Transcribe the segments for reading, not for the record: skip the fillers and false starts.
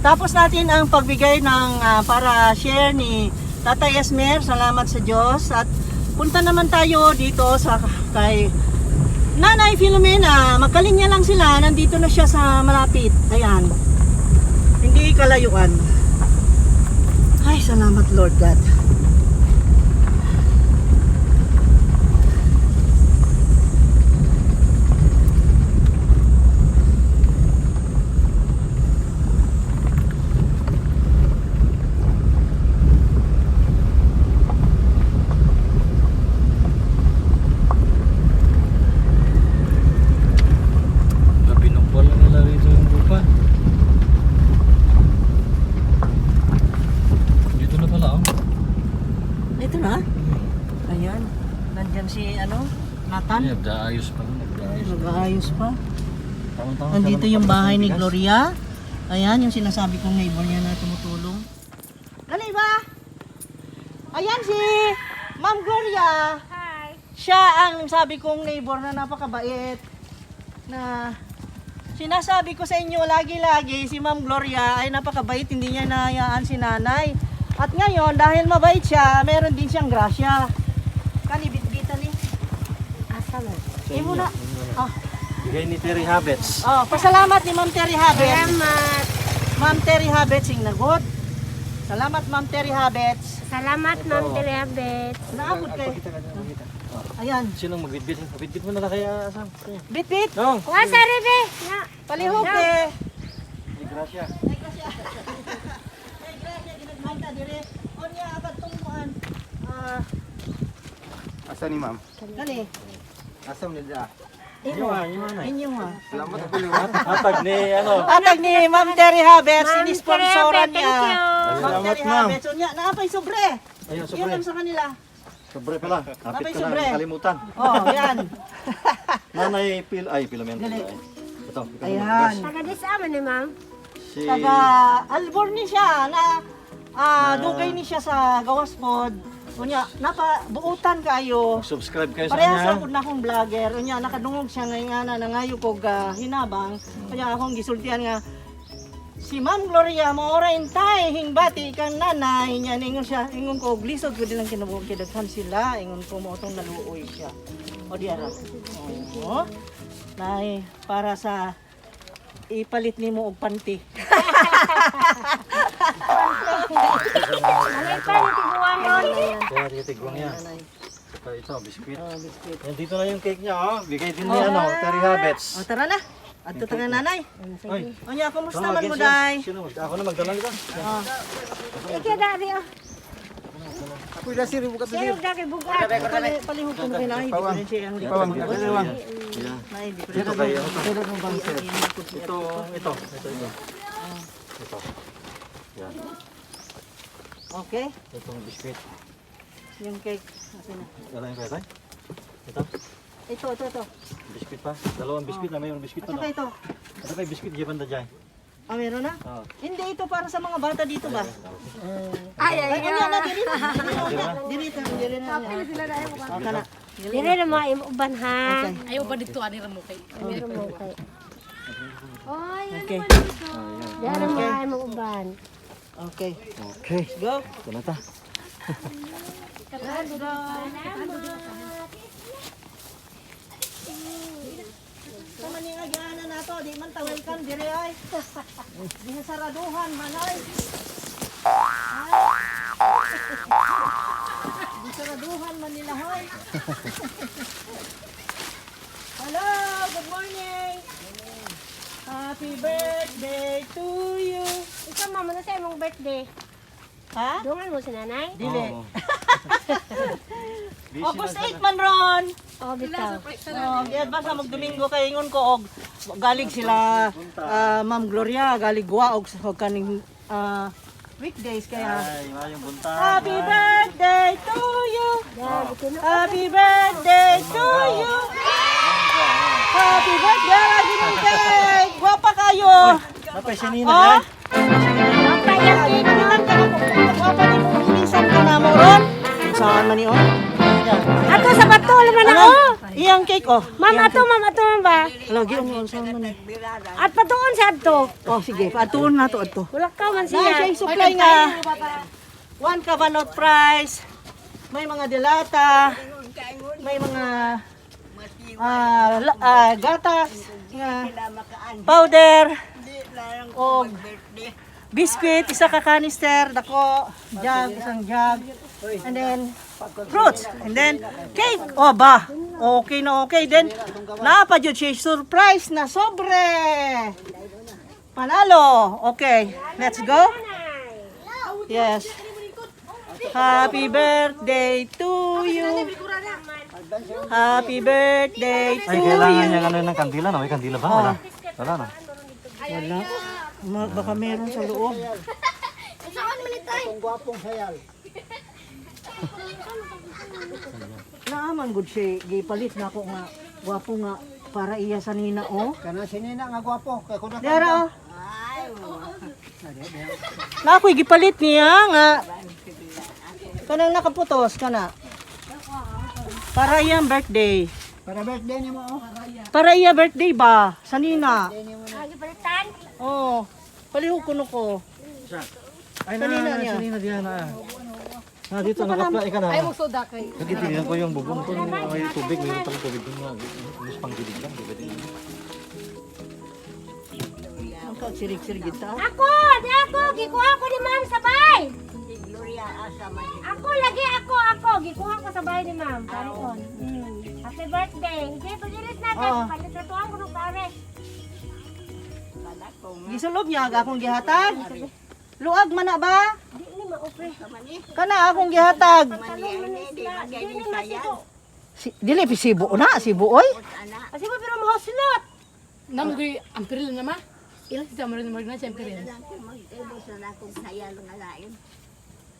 Tapos natin ang pagbigay ng para share ni Tatay Esmer. Salamat sa Diyos. At punta naman tayo dito sa kay Nanay Filomena. Magkalinya lang sila. Nandito na siya sa malapit. Ayan. Hindi kalayuan. Ay, salamat Lord God. Nag-aayos pa. Nag-aayos pa. Nandito yung bahay ni Gloria. Ayan, yung sinasabi kong neighbor niya na tumutulong. Dali ba? Ayan si Ma'am Gloria. Hi. Siya ang sabi kong neighbor na napakabait. Na sinasabi ko sa inyo lagi-lagi, si Ma'am Gloria ay napakabait. Hindi niya nahayaan si nanay. At ngayon, dahil mabait siya, meron din siyang grasya. Kanibit-bitan ni. Muna. Oh. Bigay ni Terry Habets. Oh, pasalamat ni Ma'am Terry Habets. Salamat. Ma'am Terry Habets sing nagod. Salamat Ma'am Terry Habets. Salamat, Ma'am Terabet. Naabot kay. Ayan. Sinong magbitbit? Bitbit mo na lang kaya Sam. Bit-bit. No. Kuha sa rebe. Na. Palihog eh. Gracia. Ay grasya. Ay grasya ginagmanta dire. Onya agad tungkuan. Asa ni ma'am? Kani. Asa mo nila? Inyo ha. Salamat po liwat. Hatag ni ano. Atag ni Ma'am Terry Habets, Ma'am sinisponsoran Terabet, niya. thank you. Ma'am Salamat, Terry ma'am. Habets. Onya naapay sobre. Ayun, Yun sobre. lang sa kanila. Sobre pala. Kapit Abay, ka sobre. na kalimutan. Oh, yan. Nanay Filomena. Dali. Ito. Ayan. Taga-dis aman ni Ma'am. Si Taga Alborni siya na dugay ni siya sa Gawaspod. Unya buutan kayo. subscribe kayo sa Parehas kanya. lang pud na akong vlogger. Unya nakadungog siya ngayon nga na nangayo kog hinabang. Kaya akong gisultihan nga si Ma'am Gloria mo ora intay hingbati kang nanay niya ningon siya ingon ko lisod ko din ang kinabuhi daghan sila ingon ko mo tong naluoy siya. O di ara. Oo. Nay para sa ipalit nimo og panty. Malay pa ni tiguan ron. Kaya titigwang niya. Nanay. Ito, biskuit. Biscuit. Yan, dito na yung cake niya, oh. Bigay din ni ano, Terry Habets. O tara na. Adto ta nga nanay. Ay, Onya kumusta man tawagin mo siya. day? Sino? Ako na magdala nito. Oh. Ike dari oh. Ako ila sir buka Sir dagi bugat. Palihog ko na kinahit. Pawang. Difference ang di. Pawang. Pawang. Yeah. Nay, Dito difference. kayo. Pero mo bang sir? Ito. Ito. Yan. Okay. Itong biskuit. Yung cake. Okay na. Dala yung kaya Ito. Ito. Biskuit pa. Dalawang biskuit na mayroong biskuit pa At saka no. ito. Ano kayo biskuit? Giban na dyan. Ah, meron na? Oo. Hindi, ito para sa mga bata dito ba? Ay Ay, kanya na, diri na. Diba? Diri na. Okay na. Dire na mga imuban ha. Okay. Ayaw ba dito ani mo kay? Meron mo kay. Oy, ano Okay. man dito? Dire na mga imuban. Okay. Okay. Go. Ito na ta. Let's go. Sa maningagyanan na to, di man ta welcome dire ay. Di na saraduhan man ay. Di saraduhan man nila hoy. Hello, good morning. Happy birthday to you. Ikaw mama na sa imong birthday. Ha? Dungan mo si nanay? Dili. Oo. Busy August na 8 man ron. Oh, bitaw. Oh, gi-advance na mag-Domingo kay ingon ko og galig sila Ma'am Gloria galig wa og kaning weekdays kaya Ay, yung buntag. Happy birthday to you. Dali kino. Happy birthday to you. Happy birthday lagi ng cake. Gwapa kayo. Napay si Nina Oh. yan. Papayag cake no. Ilan ka na po? Gwapa ni mo ilisan ka na mo ron. Saan man ni on? Ato sa bato naman ako. Iyang cake oh. Ma'am, ato ba? Lagi mo sa man. At patuon sa ato. Oh sige, patuon na to adto. Wala ka man Na siya siya. supply nga. 1 cabanot price. May mga dilata. May mga gatas nga powder o biscuit, isa ka canister, dako, jug, isang jug, and then fruits, and then cake. O ba, okay na okay. Then, napadyo siya surprise na sobre. Panalo. Okay, let's go. Yes. Happy birthday to you. Happy birthday to Ay, kailangan you. niya ano ng kandila na. May kandila ba? Wala. Wala na. Wala. Baka meron sa loob. Ang gwapong sayal. Naaman gud siya gipalit na ako nga gwapo nga para iya sa nina oh. Kana sinina nga gwapo. Kaya ko na Dara oh. Na ako'y gipalit niya nga. Kanang nakaputos kana. Para iyang birthday. para birthday ni mo. Para iya birthday ba? Sa nina. Lagi palitan. Oh. Palihog kuno ko. Ay, Kanina niya. Kanina diyan na. Ah, dito naka-apply ka na. Ay, Soda kay. nagtitingnan ko yung bubong ko. May tubig. Mayroon palang tubig doon nga. Mas panggilig lang. Di ba din? Ang sirig-sirig kita. Ako, di ako. Gikuha ko ni ma'am sabay. Ako lagi ako. Gikuha ko sabay ni ma'am. Karon. Happy birthday. Hindi to diris na Oo. Palitratuan ko ng pare. Gisulob niya akong gihatag. Luag man na ba? Di ni maupre. Kana akong gihatag. Talong man sila. Di ni masito. Dili sibo na, sibo oy. Kasi mo pero mahoslot. Namugi ampiril na ma. Ilang sisa mo rin mo na ampiril.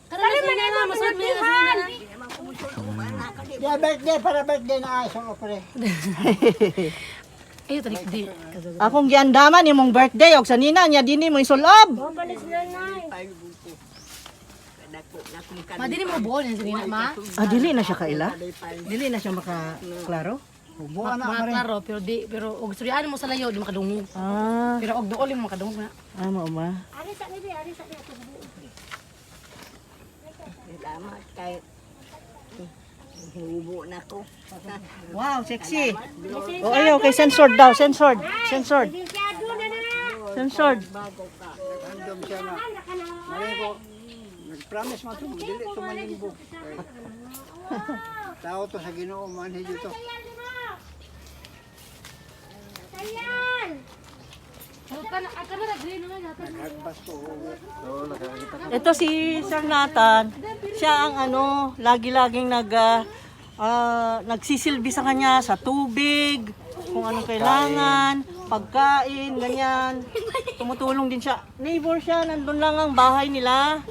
Kali man ito birthday-han. Ya birthday para birthday na ay song opre. Ayo tarik di. Akong giandaman imong birthday og sa nina niya dinhi mo isulob. Mo panis nanay. Madini mo buo niya sinina ma. Ah, dili na siya kaila. Dili na siya makaklaro. Buwan na Mga pare. klaro pero di pero og suryaan mo sa layo di makadungog. Ah, Pero og duol mo makadungog na. mao ma. Ari sa ni, ari sa ni. Wow, sexy. Oh, ayaw kay censored daw, censored. Censored. Lisensyado na na. Censored. Random siya na. Mali ko. Nag-promise mo to. Dili to manimbo. Tao to sa Ginoo man dito. Sayan. Akan na green naman natin. Nagbas ko. Ito si Sir Nathan. Siya ang ano, lagi-laging nagsisilbi sa kanya sa tubig, kung anong kailangan, pagkain, ganyan. Tumutulong din siya. Neighbor siya, nandun lang ang bahay nila.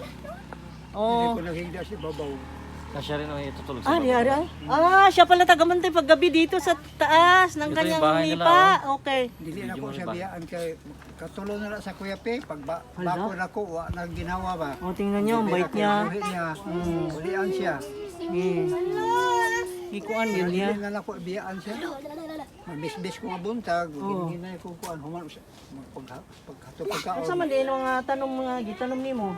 Oh. Kung naghigda si Babaw. Kasya rin ang itutulog Ah, di-ari ay. Ah, siya pala tagamantay paggabi dito sa taas ng Ito yung kanyang bahay nila, lipa. Okay. Dili na ko siya biyaan kay katulong na lang sa Kuya Pe pag Hala. bako na ko wa nang ginawa ba. O, tingnan niyo, ang bait niya. Ulian siya. Ikuan yun niya. Dili na ako biyaan siya. Mabisbis ko nga buntag, Oo. ginay ko kuan human siya. Pagkato pagkaon. Sa man din mga tanong mga gitanom nimo.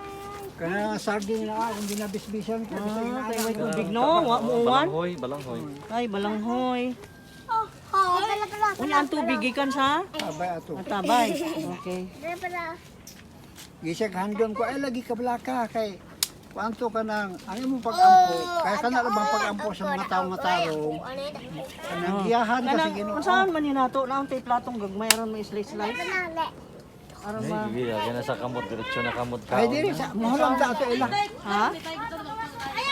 Kana sardin na akong ginabisbisan ko sa Ah, kay ina. may tubig no, wa muuwan. Balanghoy, balanghoy. Ay, balanghoy. Unya ang tubig gikan sa Abay ato. matabay. Okay. Gisag handom ko ay lagi ka blaka kay kuanto ka nang ang imong pag-ampo. Kaya kana ra bang pag-ampo sa mga taong matarong. Kanang giyahan ka sa Kana Ginoo. unsaon man ni nato na ang tay platong gagmay aron may slice. Aron Ay, ma. sige, yan na sa kamot. Diretso na kamot ka. Ay diri sa mahalang ta ato ila. Ha?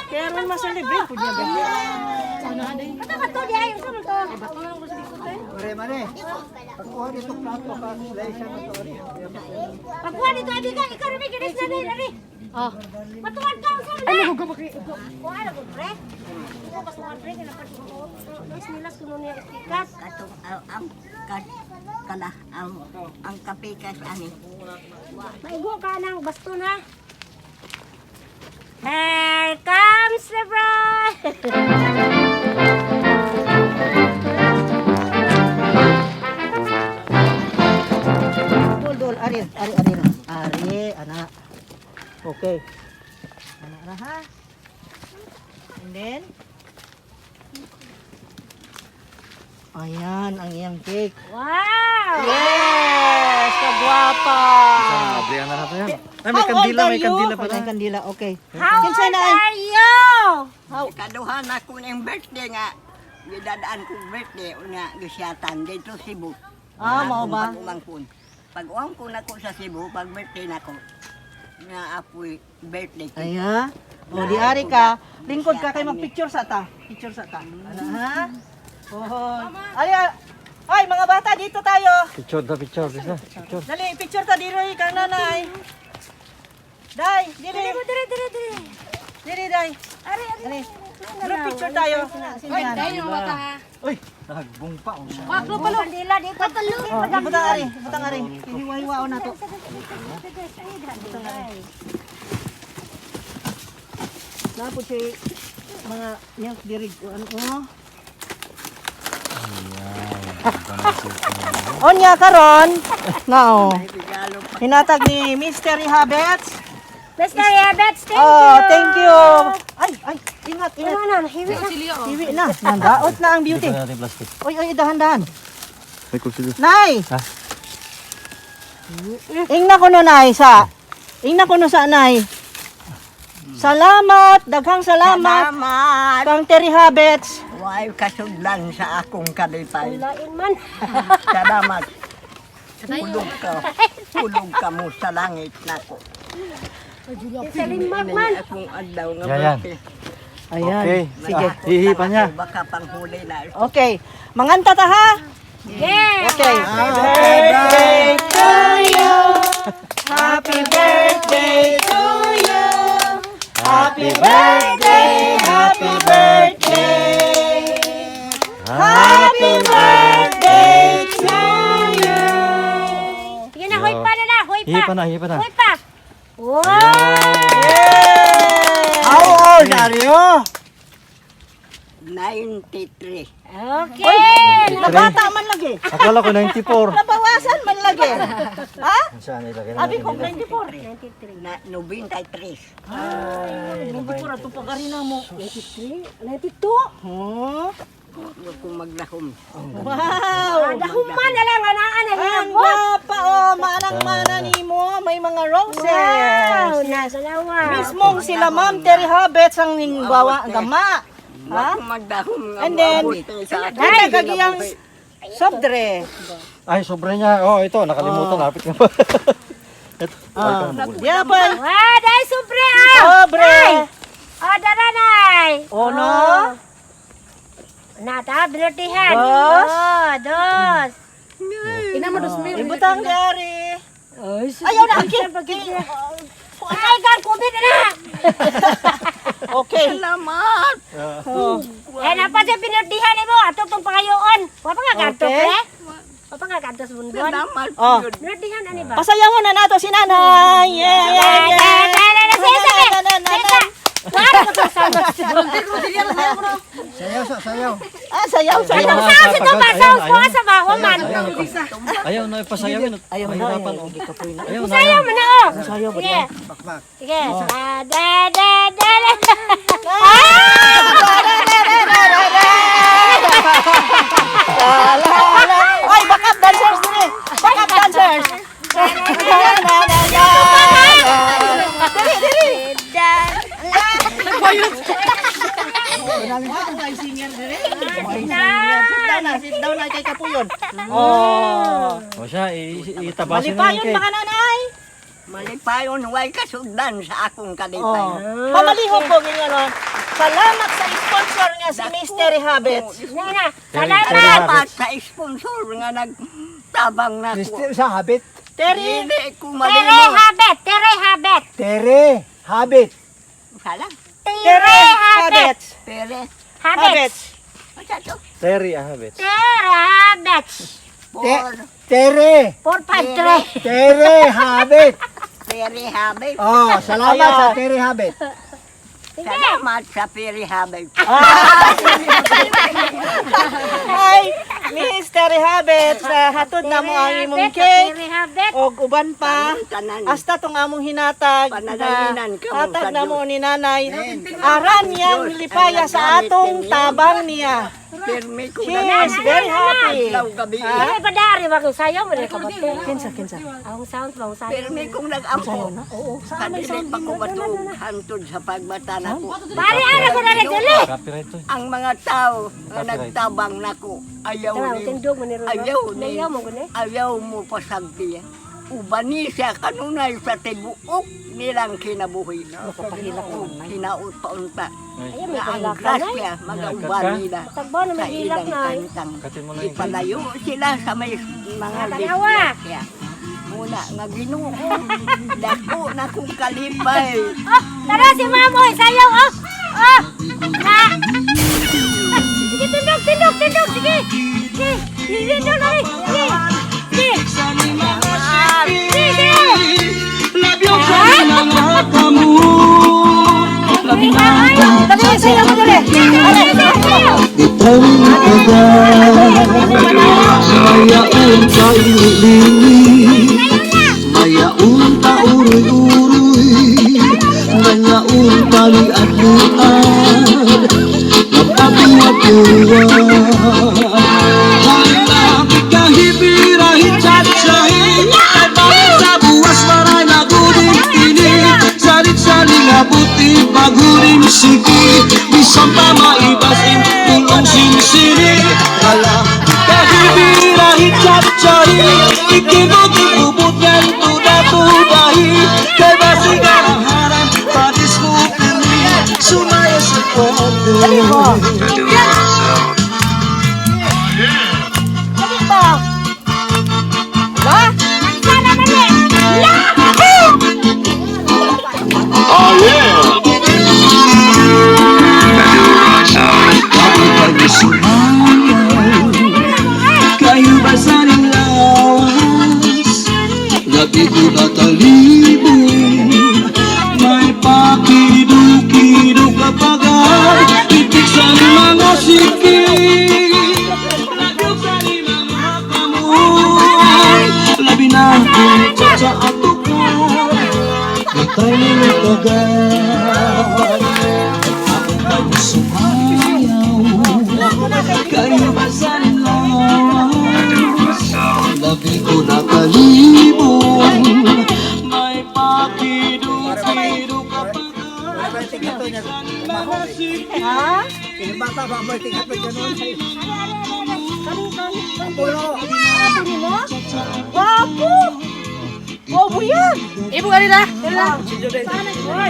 Kaya ron ma-celebrate pud niya gabi. Ato ka to di ayo sa to. Pare mare. Pagkuha dito plato ka slice na to. Pagkuha dito abi ka ikaw rin ginis na ni. Oh. Matuwad ka sa Ay mo ko bakit. Kuha na ko pre. Ko pas mo pre kana pa ko. Dos nila kuno niya ikat. ang kapikas ani. Maigo ka nang basto na. Here comes the bride. Okay. Ano na ha? And then, ayan ang iyang cake. Wow! Yes! Kagwapa! Abrihan na natin yan. Ay, How may kandila, old may are you? kandila pa May kandila, okay. How Kinsa old na ay? are you? Kaduhan ako ng birthday nga. Gidadaan ko birthday nga gisyatan dito Cebu. Mao ba? Pag-umangkon. Pag-uwang ko na ko sa Cebu, pag birthday na ko. Nga apoy birthday ko. Aya. O, di ari ka. Lingkod ka kay mag-picture sa ta. Picture sa ta. Ano ha? Oh. Ay, mga bata, dito tayo. Picture na picture. Bisa. Picture. Dali, picture ta diri kang nanay. Dai, diri. Diri, dai. Dali. Group picture tayo. Sinyan. Dahil yung mata ha. Uy, nagbong pa. Wag lo palo. Kandila dito. Oh, butang ari, butang ari. Hiwa-hiwaon na to. Napod si mga milk diri ko ano oh. Onya karon. Nao. Regalo pa. Hinatag ni Mystery Habits. Mr. Yabets, thank you. Oh, thank you. Ay, ingat, ingat. Ano, hiwi na. Silyo. Iwi na. Nandaot na ang beauty. Dito natin plastic. Oy, dahan-dahan. May kursilyo. Nay. Ha? Ingna ko no nay sa. Ingna ko no sa nay. Salamat, daghang salamat. Salamat. Kang Terry Habits. Way kasudlan sa akong kalipay. Lain man. Salamat. Tulog ka mo sa langit nako. Salimag man. Akong adlaw nga Yan. birthday. Ayan. Okay. Sige. Hihipan niya. Baka panghuli na. Okay. Manganta ta ha. Yeah. Okay. Happy birthday to you. Happy birthday to you. Happy birthday. Happy birthday. Happy birthday to you. Sige na, huy pa na na. Huy pa. Hihipan na, hihipan na. Huy pa. Wow. How old are you? 93. Okay. Nabata man lagi. Akala ko 94. Nabawasan man lagi. Ha? Saan ilagay Abi natin? ko 94. Na 93. Ay, hindi ko rato pagari na mo. 92. Oh. Huwag kong maglahom. Wow. Dahuman na lang anaan na Ang gwapa oh, manang-mana nimo, may mga roses. Wow. Nasa lawa. Mismong sila Ma'am Terry Habits ang ningbawa gama. Huwag kong maglahom nga And then, mabuti sa akin. Ay, kagiyang sobre. Ay, sobre niya. Oh, ito. Nakalimutan. Lapit nga pa. Ito. Yan pa. Wow, dahil sobre ah. Sobre. Oh, daranay. Oh, no? Nata, binutihan. Dos. Oh, dos. Ina mo 2,000. Ibutang dari. Ayaw Ayaw na, okay. Ay, gan, kubit na. Okay. Salamat. Oh. Eh, napa siya binutihan mo. Ato itong pangayoon. Wapa nga kanto, Okay. pre? Wapa nga kanto sa bundon. Salamat. Oh. Binutihan, ano ba? Pasayawan na nato si nanay. Yeah, yeah, yeah. Wala ko sa sama. Sayaw, sayaw. Ah, sayaw, sayaw. Itong sao si Toba, sao ko sa baho man. Ayaw na ipasayawin. Ayaw na, Mahirapan. ayaw. Ayaw na. Sayaw mo na, oh. Sayaw ba Sige. yan? Bakbak. Sige. Da. Ay, backup dancers dili. Backup dancers. Dili. Singer dili. Sit down na kay Kapuyon. Oh. O siya, itabasin na Malipayon yung cake. baka nanay. Malipayon, way kasugdan sa akong kalipay. Oh. Pamalihog ko ano. Salamat sa sponsor nga si Mystery Habits. Nana, Salamat. Salamat sa sponsor nga nagtabang na ko. Mister sa habit. Terry. Hindi ko Tere malimot. habet, tere habet. Tere, habit. Salang. Tere habet. Pere. Habet. Habits. Masa to? Terry Habits. Tere habet. Por. Tere, 453. tere, habit. Pere habit. Oh, salamat sa tere habit. Salamat sa pere habit. Hi, Mystery Habits. Hatod na mo ang imong cake. Habet. og uban pa. Tanan. Hasta tong among hinatag Panadayinan ka mo hatag sa na mo Diyos. ni nanay. Aran niyang lipaya sa atong tabang niya. Pirmi ko She is very happy. Adlaw gabi. Ay, padari, wag yung sayaw mo rin kabate. Kinsa. Ang sound ba, ang sayaw. Pirmi kong nag-ampo. Oo, sa may Kadili sound pa ko batog hantod sa pagbata nako. Bari, ano ko na rin dili. Copyright to. Ang mga tao nga nagtabang nako ayaw Tara, ni tindog mo ni Rulo. ayaw ni Ayaw mo gani. ayaw mo pasagdi. Ubani siya kanunay sa tibuok nilang kinabuhi. Kinaot pa unta. Ayaw, may Nga ang paglaka na. grasya magauban nila Tagbo na sa may hilak ilang na. kantang. Katin mo lang yung Ipalayo sila sa may mga Tanawa. disgrasya. Muna nga Ginoo. Dako na kong kalipay. Oh, tara si Mamoy, sayaw, oh. Oh, na. Sige, tindog. Sige. Sige, tindog na rin. Sige. Dali, sayaw mo dali. Mayaon ka iling, mayaon ka uroy-uroy, mayaon ka liad-liad, napatuwa-tuwa. Hala, kahibirahin chat-chahin, ay bakit sa buwas maray na guling-tinig, salit-saling abuti, paguling sige, bisang pa maibasin, tulong sinisini. Hala, kahibirahin chat-chahin, ikibot-ibubot yan tuda-tudahi, kay basing karaharan, patis mo pirmi, sumaya sa kote. Dali ba? Ba? Sana mali. Kapag sumayaw, kayo ba sa ring lawas? Labi ko na talibong, may pakidu-kidu kapag itik sa mga sikip. Nagyog sa mga kamoy, labi na kung sa ato ka, katay nila tagal. Kapag sumayaw, kayo ba sa lawas? Labi ko na kalibong, may pakidu-kidu kapag Ha? Bata ba mo tingkat pa ganun? Sabi mo? Wapo! Wapo yan! Ibu kanina. Dalag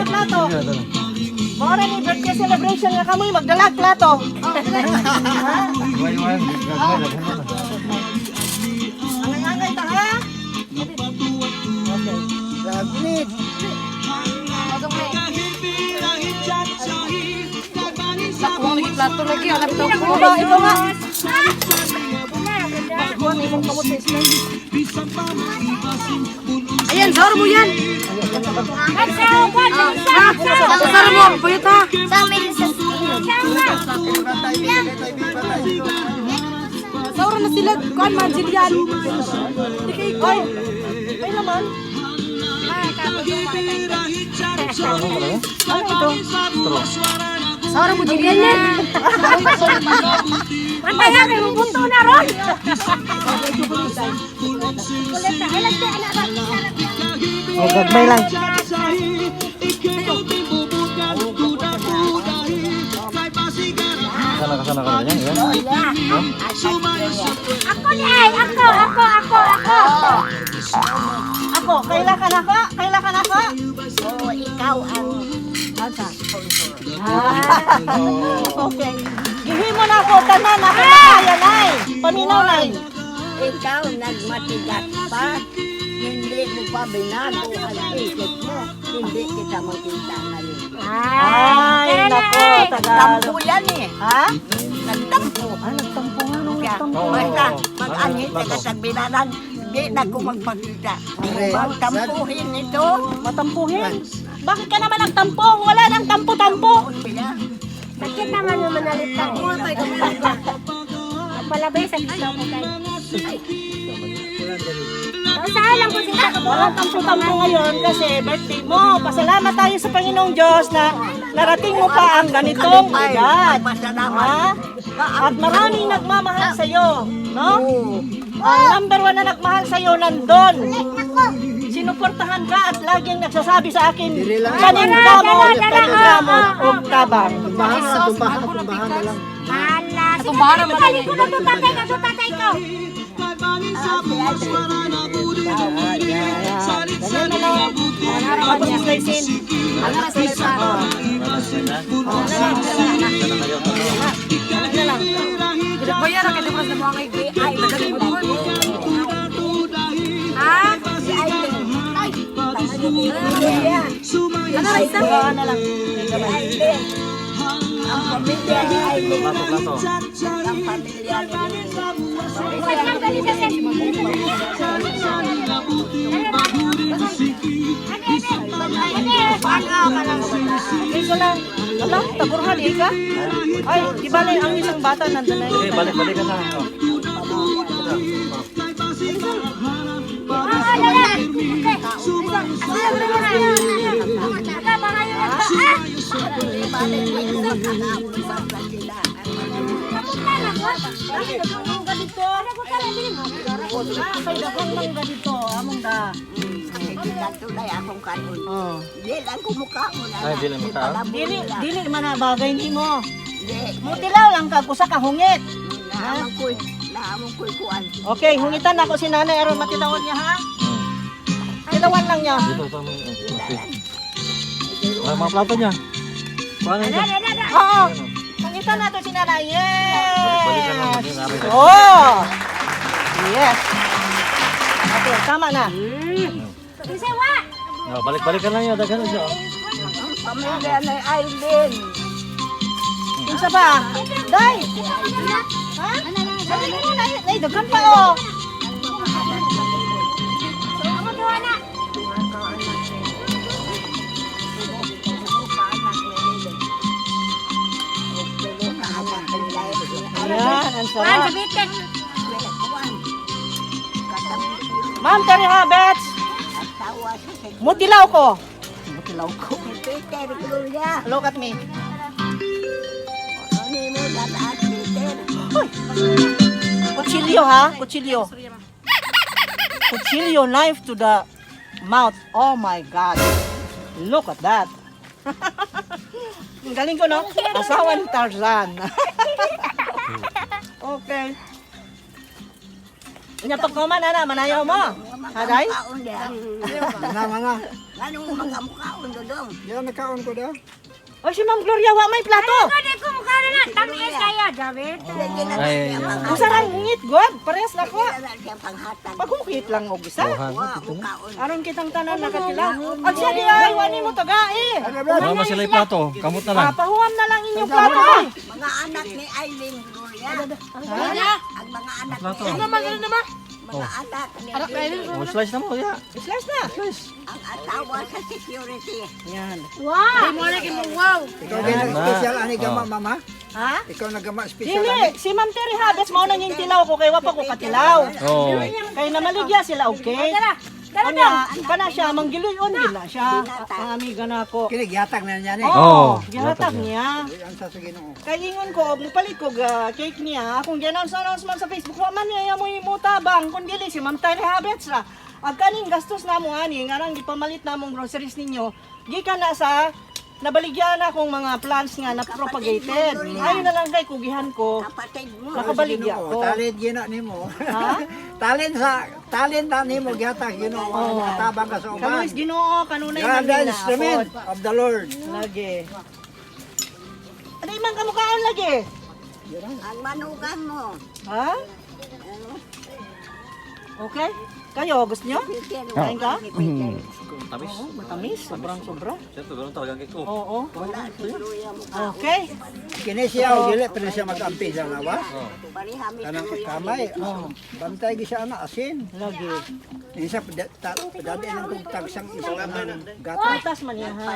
plato. Mora ni birthday celebration nga kami, magdalag plato. Angay ta ha? Labnit. Nakuha may plato lagi. Alam ito ko. Ito nga. Ayan, sahur mo yan. Ay, sayaw mo. Sahur mo. Puyot ha. Sahur na sila. Kuhan man, Jillian. Hindi kayo ko. Ay naman. Sahur mo, Jillian. Antay nga, may bubuto na ron. Kulit na. Ay, lagyan, anak. Oh, gagmay lang. Kasana ka na yan. Ako ni ay, ako. Ako, kailangan ako? Kailangan ako? Oo, ikaw ang Okay. Gihimo na ako, tanan ako kaya nay. Paminaw nay. ikaw nagmatigat pa. Hindi mo pa binago ang isip mo. Hindi kita makita ngayon. Ay, nako, Tampo Tagalog. yan eh. Ha? Nagtampo. Ay, nagtampo nga nung Kaya, nagtampo. basta mag-anhit ka sa binanan, hindi na ko magpakita. Magtampuhin ito. Matampuhin. Bakit ka naman nagtampo? Wala nang tampo-tampo. Kaya, Sakit naman yung manalita. balabay sa kita mo kay. Saan lang po sila? Walang tampo-tampo ngayon kasi birthday mo. Pasalamat tayo sa Panginoong Diyos na narating mo pa ang ganitong edad. Ha? At maraming nagmamahal sa iyo, no? Ang number 1 na nagmahal sa iyo nandun. Sinuportahan ka at laging nagsasabi sa akin, kanin gamot, o tabang. Tumbahan na lang. Hala, tumbahan na matay ko na tatay ko. Ganyan na lang. Tapos slicein. Bayar ka libros na mga kay ay nagaling mo. Ha? Si Aileen. Ano isa? Tumbahan na lang. Aileen. Ang pamilya ni Aileen. Plato. Ang pamilya ni Aileen. Wait lang, dali sa set. Isa lang. Ala, taburhan, ika? Ay, di ba lang ang isang bata nandun na Okay, yun? balik ka na. Oh. Kay dagang lang ganito, among da. Tunay akong kanon. Oh. Di lang kumukha mo na. Ay, di lang mukha? Dili man na bagay nimo. Di. Mutilaw lang ka kusa ka hungit. Naamang ko'y kuan. Okay, hungitan ako si nanay aron matilawon niya ha. Tilawan lang niya. Dito sa mga. Mga plato niya. Paano ito? Oo. Hungitan nato si nanay. Balik-balikan lang. Yes. Oh. Yes. Okay, tama na. Oh, balik-balikan lang yun. Daghan na siya. Ang pamilya ni Aileen. Unsa ba? Day. Ha? Sabi mo na, nay dagan pa oh. Ayan, ang sarap. Ma'am Terry Habets, mutilaw ko. Mutilaw ko. Peter, Gloria. Look at me. Ano mo tataas, Peter? Kutsilyo ha? Kutsilyo. Kutsilyo, knife to the mouth. Oh my God. Look at that. Ang galing ko, no? Asawa ni Tarzan. Okay. Nya pagkuman na, manayaw mo. Haday? Kaon dia. Mana. Anong makamukhaon dodong? Yan nakaon ko daw. O si Ma'am Gloria, wa may plato. Kadi ko mukha na lang. Tamis kaya, David. Ay, Usarang ngit, God. Parehas na ko. Siya panghatan. Pagkukit lang og isa. Mukhaon. Aron kitang tanan nakatilaw. Ag siya di ay, wani mo tagai. Mama sila yung plato. Kamot na lang. Pahuwam na lang inyong plato ay. Mga anak ni Aileen, Gloria. Ha? Ang mga anak Plato. ni Aileen. naman? Mga anak ni Oh, slice na mo. Yeah. Slice na. ang asawa sa security. Yan. Wow. Mo lagi mo wow. Ikaw din ang special ani gama mama. Ha? Ikaw nagama special Dili, ani. si Ma'am Terry Habes mao nang yung tilaw ko kay wa pa ko katilaw. Oh. Kay namaligya sila, okay? Kanya, kana siya manggiluyon gid na siya. Ang amiga nako. Kini gihatag na niya ni. Oh, gihatag niya. Ang sa Ginoo. Kay ingon ko, mupalit ko cake niya. Akong gi-announcement sa Facebook, wa man niya mo imutabang kun dili si Ma'am Terry Habes ra. Ag kaning gastos namo ani nga nang gipamalit namong groceries ninyo, gikan na sa nabaligyan na akong mga plants nga na propagated. Ayun na lang kay kugihan ko. Kapatid mo. Nakabaligya ko. Talent gina nimo. Ha? Talent na nimo gihatag Ginoo. Matabang ka sa uban. Kanuis Ginoo, kanunay God man the nila. instrument of the Lord. Lagi. Ano man kamukhaan lagi? Ang manugang mo. Ha? Okay? Kayo, gusto nyo? Kain ka? Tamis. Oo, matamis. Sobrang sobra. Siyempre, ganun talagang cake ko. Oo. Okay. Kini siya o dili pero siya mag-ampi sa lawas. Kanang kamay. Bantay gi siya ana asin. Lagi. Isa padali nang tagsang isang gato. Prutas man yan ha.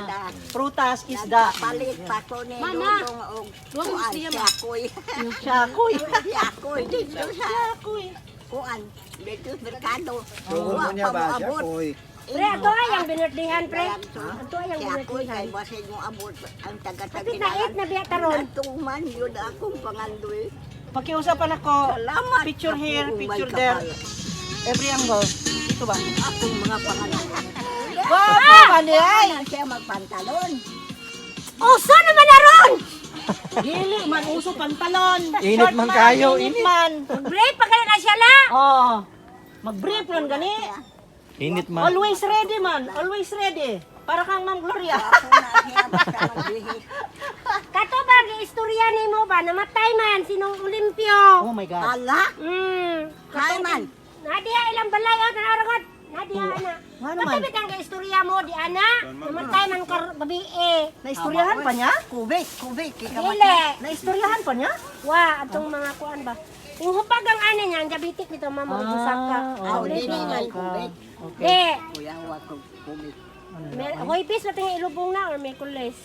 Prutas, isda. Palit pa ko ni Mama. Dudong og Huwag mo siya ma. Yakoy. Yung siyakoy. Yakoy dito sa Siyakoy. kuan. Dito sa merkado. Sugo mo niya ba siya koy. Pre, ato ay ang binirdihan, pre. Ato ay ang Yakoy binirdihan. kay basin mo abot ang Kapit taga-taginan. na biya taron. Tuman yun akong pangandoy. Pakiusapan ako. Salamat. Picture here, Akong may picture there. kapal. Every angle. Ito ba? Akong mga pangandoy. Wow, kaniyay! Ano siya magpantalon? Uso naman na ron! Dili man uso pantalon. Init Short man kayo, init man. Break pa kayo na siya la. Oh. Mag-brief lang gani. Init man. Always ready man. Always ready. Para kang Ma'am Gloria. Ako na siya basta magbihis. Kato ba, istorya ni mo ba? Namatay man, sinong Olimpio. Oh my God. Ala, Kay man. Nadiya ilang balay o nararangot. Nadiya ana. Nga naman. Matibit ang istorya mo di ana. Namatay man gabi eh. Naistoryahan pa niya? Kubik. Dili. Naistoryahan pa niya? Wa, atong mga kuan ba? Yung hupag ang ano niya, ang diabetic nito mama, busaka. Aw, Dili dili man. man kubik. Di. Kuya, wag ko kubik. Hoy, pis, pating ilubong na or may kulis.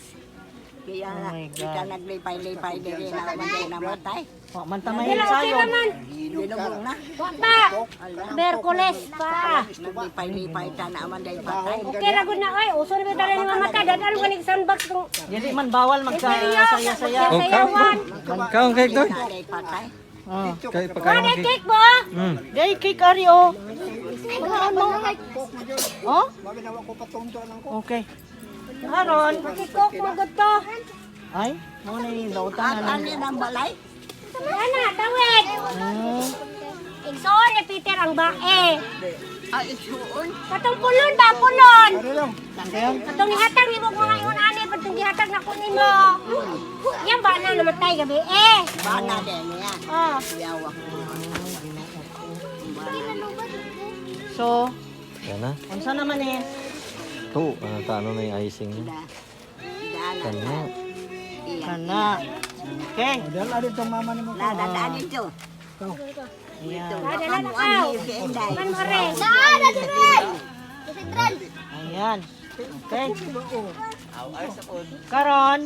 Kaya Oh my God. kita naglipay-lipay dili na manday namatay. Oh, mantamay Dili, okay sayo. naman. Dinubong na. Wa pa. Berkules pa. Naglipay-lipay ta na manday patay. Okay ra gud na oy, uso ni dali ni mamatay dadal ko ni sandbox kung Dili man bawal magsaya-saya. sayawan. Kaong cake doy. Manday patay. Oh. Kaya pagkain Ano ng cake. cake mo? Day cake ari oh. Ano? Oh? Wag na ko patunto lang ko. Okay. Haron. Kikok mo gud to. Ay, mo na yung lautan At na ano ng balay? Ana, tawid. Igsoon ni Peter ang bae. Ay, isuon. Katong pulon ba, pulon? Ano lang? Katong nihatag ni mo mga ingon ani patong gihatag na kunin mo. Yan ba na namatay gabi eh. Bana din yan. Oh. Yawa. So, Yan na. unsa naman eh? Ito, ano na yung icing niya. Kanya. Kana. Okay. Dala dito mama ni mo. Nadadaan ito. Ayan. Dala na kaw. Man mo re. Ayan. Okay. Karon,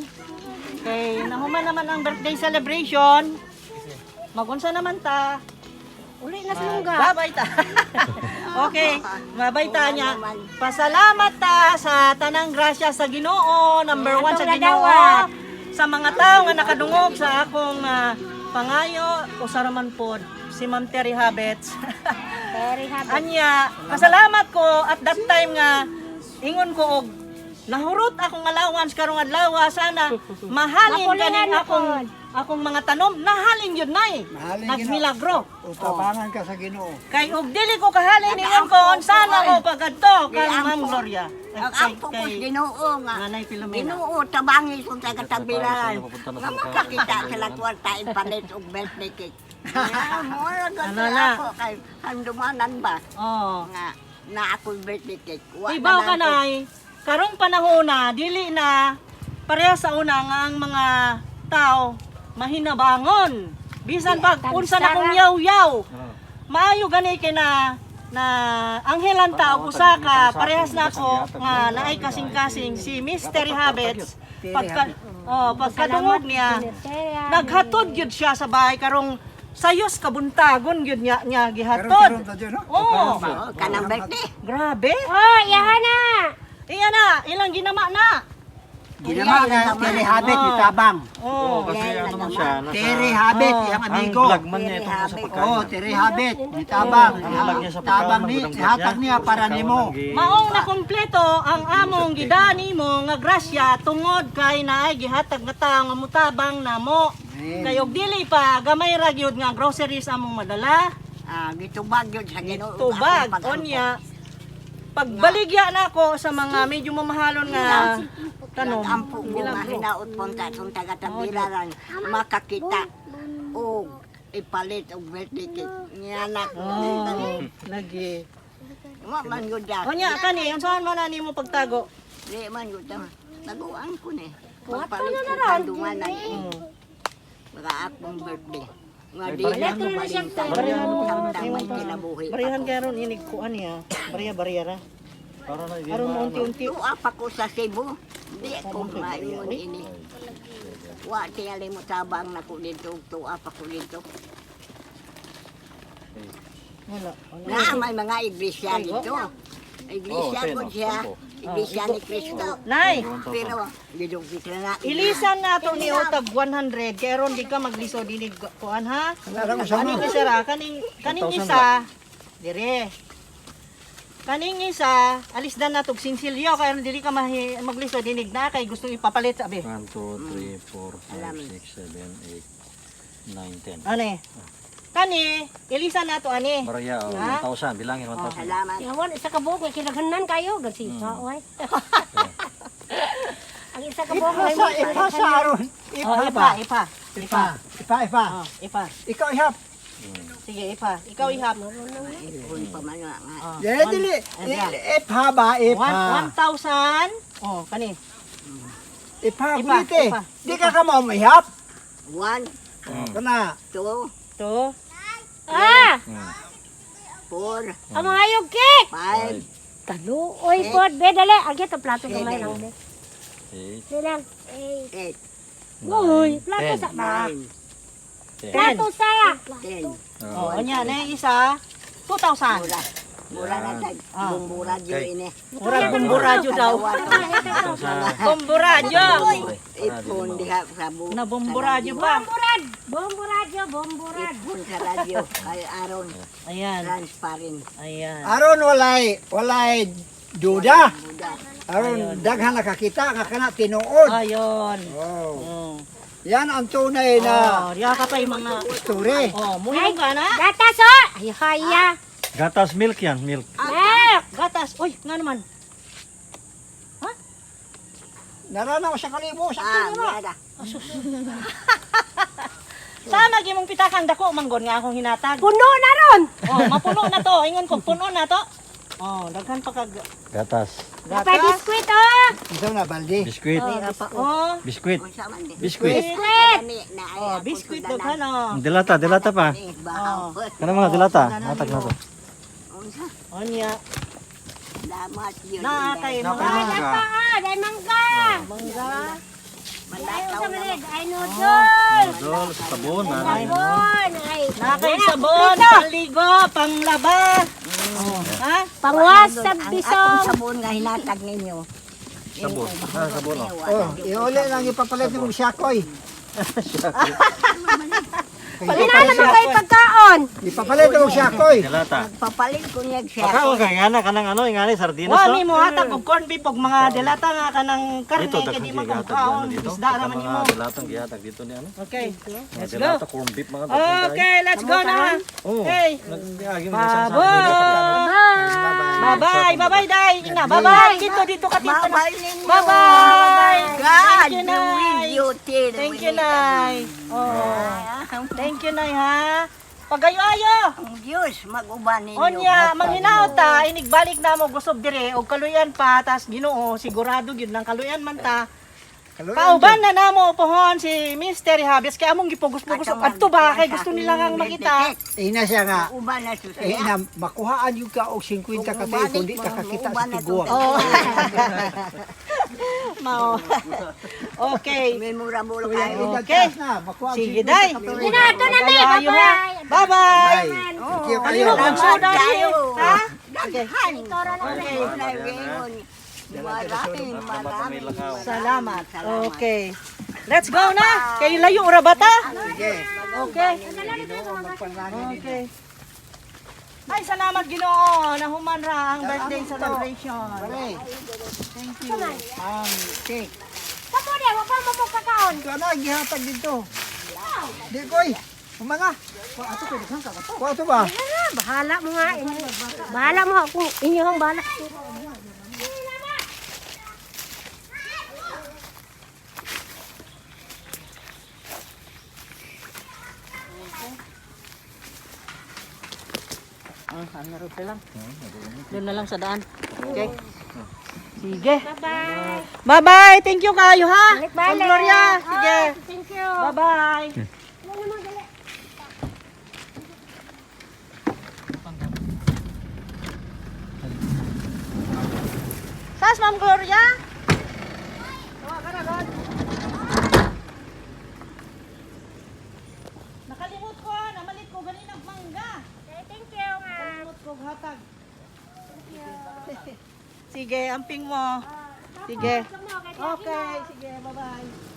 kay nahuman naman ang birthday celebration. Magunsa naman ta. Uli na silungga. Babay ta. Okay, babay ta niya. Pasalamat ta sa tanang grasya sa Ginoo, number 1 sa Ginoo. Sa mga tao nga nakadungog sa akong pangayo o saraman pod si Ma'am Terry Habets. Very happy. Anya, pasalamat ko at that time nga ingon ko og nahurot akong allowance karong adlaw sana mahalin kaning akong mga tanom nahalin yun nay. Mahalin yun. Nagmilagro. Utabangan ka sa Ginoo. Kay og dili ko kahalin ingon ko sana mo pagadto kay Ma'am Gloria. Ang ampo ko Ginoo nga. Nanay Filomena. Ginoo tabangi kung sa katabilan. Nga makakita sila kwarta ipalit og birthday cake. Mo ra Ano na? ako kay handumanan ba Oh. nga na ako birthday cake. Wa Ibaw ka na lang nay. Karong panahon na dili na pareha sa una nga ang mga tao mahinabangon. Bisan pag unsa na kong yaw-yaw. Maayo gani kay na anghelan ta og usa ka parehas na ako nga naay kasing-kasing si Mystery Habits pagkadungog niya naghatod gyud siya sa bahay karong sayos kabuntagon gyud niya gihatod. Karon ta dyan, no? Oh, Oh, kanang birthday. grabe. Oh, yahan na. Iya na, ilang ginama na. Ginama nga Terry Habit ni Tabang. Oh, Kasi ano man siya, nasa... Terry Habit, yung Ang amigo. vlog man niya ito sa pagkain. Oh, Terry Habit ni Tabang. Ang vlog niya sa pagkain, Tabang ni magandang vlog hatag niya. niya para nimo. maong na kompleto ang among gidani mo nga grasya tungod kay naay gihatag nga tawo nga mutabang namo. Kayog dili pa gamay ra gyud nga groceries among madala. Gitubag yun sa Ginoo. Tubag Akong pag-ampo. onya. Pagbaligya na ako sa mga medyo mamahalon nga tanom. Ampo mo nga hinaot po sa itong taga-tabilaran makakita o ipalit og birthday cake. Niyanak ko. Oh, lagi. Wa man gud ya. Onya kani, unsaon man ani mo pagtago? Di man gud ta. Taguan ko ni. What Papalit na ko naran? kanduman na mga akong birthday. Nga di na ko malintan. Samtang may kinabuhi. Barihan karon inig kuan niya. Bariya ra. Para na Aron mo unti-unti. Tuwa pa ko sa Cebu. Di ko maingon ini. Wa tingali mo tabang na ko dito. Tuwa pa ko dito. Wala. Na may mga iglesia dito. Iglesia ko siya. Iglesia ni Cristo. Nay, Pero gidong kita na. ilisan nato ni Otag 100 kay ron di ka magliso dinig kuan ha. Narang sa Kaning isa ra, kaning isa dire. Kaning isa alis dan nato sinsilyo kay ron dili ka magliso dinig na kay gusto ipapalit sabi. 1, 2, 3, 4, 5, 6, 7, 8, 9, 10. Ane. Kani ilisan nato ani. Barya, Ha? 1,000. Bilangin 1,000. Salamat. Yawan, isa ka buhok, kinaghanan kayo. Gagsisa, oy. Ang isa ka buhok, ay mo. Ipa sa aron. Oh, Ipa ba? ipa. Ipa. Oh, ipa. Ikaw ihap. Sige, ipa. Ikaw ihap. Ipon pa man nga. Oh. Dili. Ipa ba? Ipa. 1,000. Oh, kani. Ipa. Ipa, Bulite. ipa. Di ka ka mo ihap. 1, Kana. 2, To. Ah! 4, Ang mga yung cake! 5, Talo. Oy, pod, be, dali. Agit ang plato ng may lang, be. 8, Be lang. 8, Uy, plato Ten. sa ba? 10. Plato sa. 10. Oh, anya na yung isa. 2,000. Mura. Mura na tag. Bumbura dyo ini. Murag bumburadyo daw. Bumburadyo. Ipon diha sa bu. Na bumburadyo pa. Bomburad. Bomburadyo, bomburad. Ipon sa radyo. Kay Aron. Ayan. Transparent. Ayan. Aron walay duda. Buda. Aron daghan nakakita nga kana tinuod. Ayun. Oh. Oh. Yan ang tunay na Diya ka pa yung mga... story. Oh, muyong ka na. Gatas, oh! Ay, kaya. Gatas milk yan, milk. Milk! Gatas. Uy, nga naman. Naranaw sa kalibo sa Ah, kinima. mura. Sama gimong pitakang dako manggon nga akong hinatag. Puno na ron! Oh, mapuno na to. Ingon ko puno na to. Oh, daghan pa kag Gatas. Dapat biskuit, oh! Isa na balde. Biskuit. oh, Biskuit. Unsa man di. Biskuit. Biskuit! Kani na ay oh, ako biskuit sudanan. daghan oh. Dilata, dilata pa. Bahaw. Kana mga dilata. Matag na to. Unsa? Onya. Salamat yun. Na kay mga Ay, pa, ah! Dahil mangga! mangga. Ay, Malakaw sa na. manid. Ay, noodles! Dol, sabon. Sabon! Ay, Na kay sabon, panligo, panglaba. Oh, ha? pangwas sa Ang bisong! akong sabon nga hinatag ninyo. Sabon. Ah, sabon. Oh, iuli lang ipapalit mo siyakoy. Pinala mo kayo pagkaon! Ipapalit mo siyakoy. Dilata. Papalit ko niya siya. Baka wag kay ngana kanang ano, ingani sardinas Wa no. mi mo hatag og corn beef og mga delata nga kanang karne Dito kay daghang di gihatag magkaon. dito. Isda ra man nimo. Mga dilatang gihatag dito ni ano. Okay. Mga Let's go. dilata corn beef mga daghang Okay, let's go na. Oh. Okay. Nagagi mo Bye-bye. Bye-bye, Day. Ina, bye-bye. Dito ka dito. Bye-bye ninyo. Bye-bye. God Thank you, be with Nay. you till Thank we you, meet Nay. Oh. Thank you, Nay, ha. Pagayo-ayo. Ang Diyos mag-uban ninyo. Onya, manghinaw ta, inigbalik na mo gusob dire og kaluyan pa tas Ginoo sigurado gyud nang kaluyan man ta. Kauban na namo pohon si Mr. Habes kay among gipugos-pugos adto ba kay gusto nila ngang makita. Ina siya nga. Uban na siya. Ina, makuhaan yung ka og 50 ka tayo, kundi kakakita sa tiguan. Oh. Mao. Okay. Memorable kayo. Okay. Sige, Day. Ginato na, May! Pagayo, ha. Bye-bye! Bye-bye. Kiyo Ano kayo. mo so dali? Ha? Daghan. Maraming. Salamat. Okay. Let's go na. Kay layo ra bata. Sige. Okay. Okay. Ay, salamat Ginoo. Nahuman ra ang birthday celebration. Thank you. Cake. Kamu din, wag kang mamukakaon! Ikaw na, gihatag dito. Di koy. Umana. Ato ko dikhan ka. Ato ba? Bahala mo nga. Bahala mo ako. Inyong bahala. Ano lang. Doon na lang sa daan. Okay. Sige. Bye-bye. Bye-bye. Thank you kayo ha. Balik-balik. Ma'am Gloria. Sige. Thank you. Bye-bye. Sas, Ma'am Gloria? Tawa ka na doon. Nakalimot ko, namalit ko ganinang mangga. Thank you, ma'am. Nakalimot ko hatag. Sige, amping mo. Sige. Okay, sige, bye-bye.